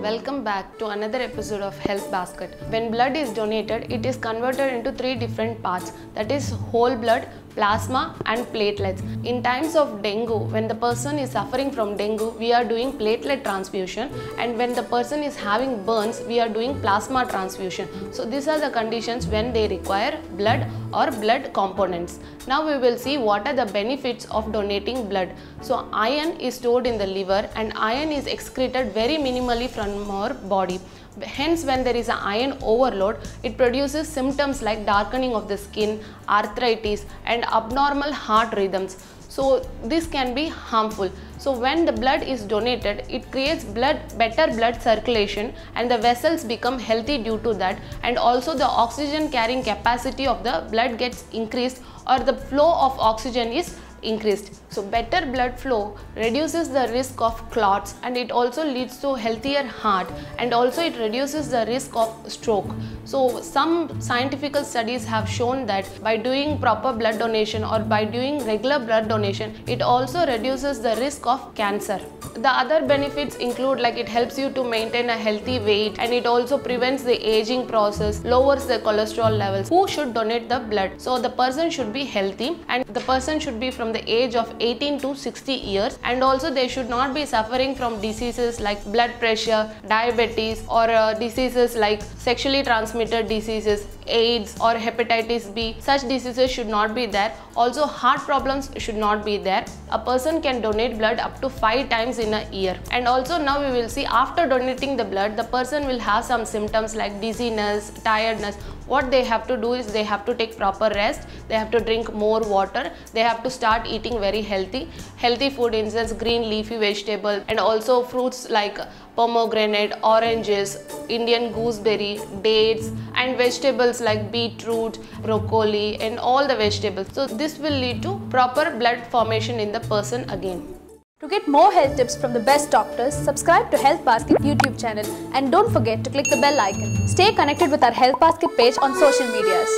Welcome back to another episode of Health Basket. When blood is donated, it is converted into three different parts, that is whole blood, plasma and platelets. In times of dengue, when the person is suffering from dengue, we are doing platelet transfusion, and when the person is having burns, we are doing plasma transfusion. So these are the conditions when they require blood or blood components. Now we will see what are the benefits of donating blood. So iron is stored in the liver and iron is excreted very minimally from our body. Hence, when there is an iron overload, it produces symptoms like darkening of the skin, arthritis and abnormal heart rhythms. So this can be harmful. So when the blood is donated, it creates better blood circulation and the vessels become healthy due to that, and also the oxygen carrying capacity of the blood gets increased, or the flow of oxygen is increased. So better blood flow reduces the risk of clots, and it also leads to healthier heart, and also it reduces the risk of stroke. So some scientific studies have shown that by doing proper blood donation or by doing regular blood donation, it also reduces the risk of cancer. The other benefits include, like, it helps you to maintain a healthy weight, and it also prevents the aging process, lowers the cholesterol levels. Who should donate the blood? So the person should be healthy, and the person should be from the age of 18 to 60 years, and also they should not be suffering from diseases like blood pressure, diabetes, or diseases like sexually transmitted diseases, AIDS or hepatitis B. Such diseases should not be there. Also heart problems should not be there. A person can donate blood up to 5 times in a year. And also now we will see, after donating the blood, the person will have some symptoms like dizziness, tiredness. What they have to do is they have to take proper rest, they have to drink more water, they have to start eating very healthy food, in sense green leafy vegetables, and also fruits like pomegranate, oranges, Indian gooseberry, dates, and vegetables like beetroot, broccoli, and all the vegetables. So this will lead to proper blood formation in the person again. To get more health tips from the best doctors, subscribe to Health Basket YouTube channel and don't forget to click the bell icon. Stay connected with our Health Basket page on social medias.